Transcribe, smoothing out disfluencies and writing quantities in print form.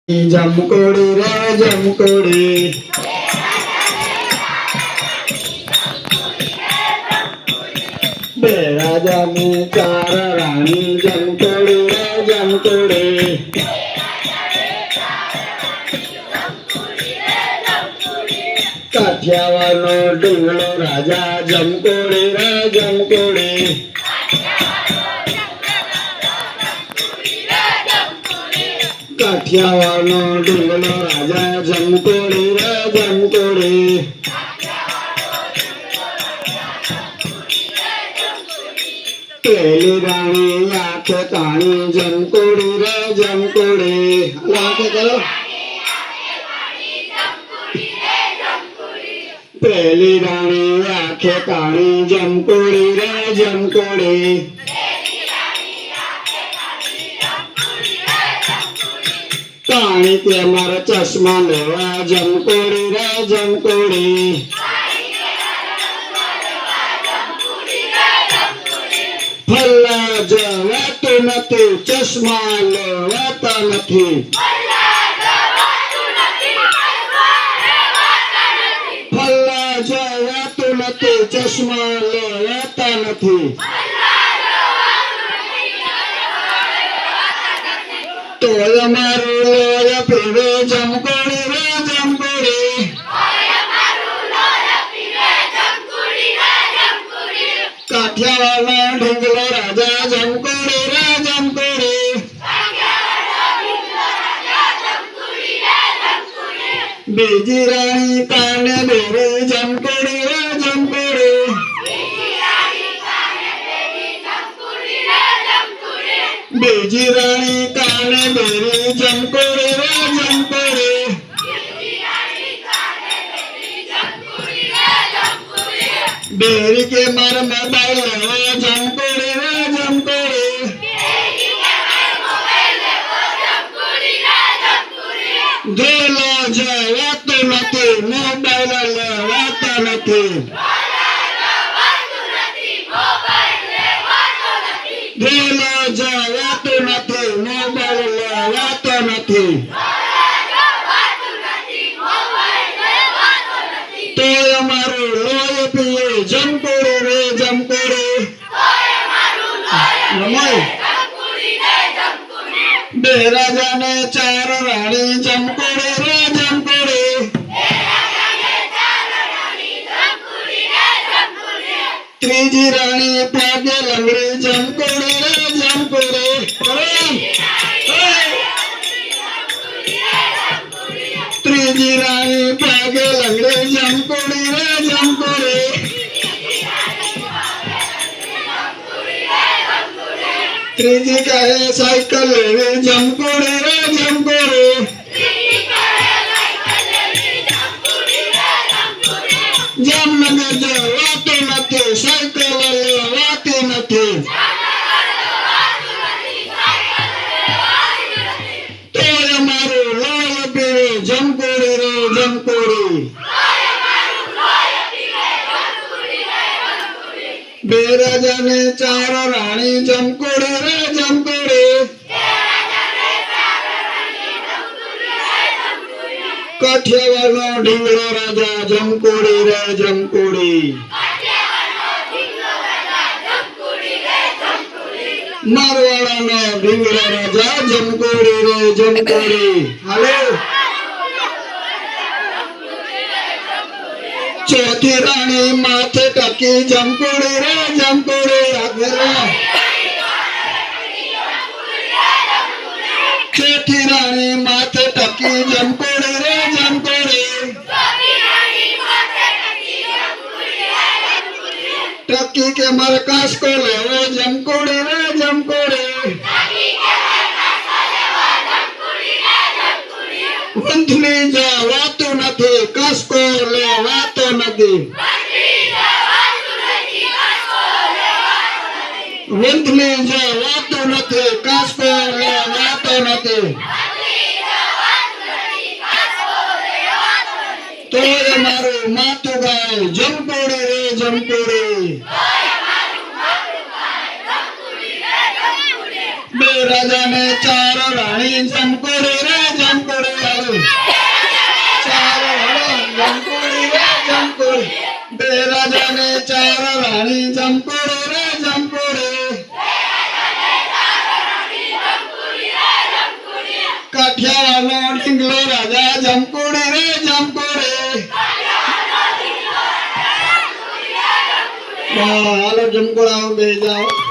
जमकोड़ी रे जमकोड़ी बे राजा में चार रानी जमकोड़ी रे जमकोड़ी काठियावाड़नो डूंगरो राजा जमकोड़ी रे जमकोड़ी काठियावाड़नो डूंगरो राजा जमकोड़ी रे जमकोड़ी पेली रानी आंखें कानी जमकोड़ी रे जमकोड़ी आंखें करो पेली रानी आंखें कानी जमकोड़ी रे जमकोड़ी कानी के मारा चश्मा लेवा जमकोड़ी रे जमकोड़ी फल्ला जवातो नथी चश्मा लेवाता नथी फल्ला जवातो नथी चश्मा लेवाता नथी तो मारू लोया पीवे जमकोड़ी रे जमकोड़ी काठियावाड़ ढूंगलो राजा जमकोड़ी रे जमकोड़ी बीजी रानी काने बेरी जमकोड़ी रे जमकोड़ी बीजी रानी काने बेरी जमकोड़ी रे जमकोड़ी बेरी के मर मोबाइल जमकोड़ी रे जमकोड़ी धोलो जवातो नथी मोबाइल लेवाता नथी धोलो जवातो नथी मोबाइल लेवातो नथी तो मारू लोय पीए जमकोड़ी रे जमकोड़ी बे राजा ने चार रानी जमकोड़ी रे जमकोड़ी त्रीजी रानी पागे लंगड़ी जमकोड़ी रे जमकोड़ी त्रीजी रानी पागे लंगड़ी जमकोड़ी रे जमकोड़ी त्रीजी कहे साइकिल लेवे जमकोड़ी रे जमकोड़ी जामनगर जवातो नथी साइकिल लेवाती नथी तो मारू लोय पीवे जमकोड़ी रे जमकोड़ी बे राजा ने चार रानी जमकोड़ी रे जमकोड़ी काठियावाड़नो ढूंगरो राजा जमकोड़ी रे जमकोड़ी मारवाड़नो ढूंगरो राजा जमकोड़ी रे जमकोड़ी हेलो चौथी रानी माथे टकी जमकोड़ी रे जमकोड़ी चौथी रानी माथे टकी जमकोड़ी रे जमकोड़ी टकी के मरकस को लेवे जमकोड़ी रे जमकोड़ी वंथली जवातो नथी कसको लेवातो नथी वंथली जवातो नथी कसको लेवातो नथी तो मारू माथु गाय जमकोड़ी रे जमकोड़ी बे राजा ने चार रानी जमकोड़ी रे जमकोड़ी રાજાને ચાર રાણી જમકોડે રે જમકોડે કાઠિયાવાડનો ઢીંગલો રાજા જમકોડે રે જમકોડે હાલો જમકોડા બે જાઓ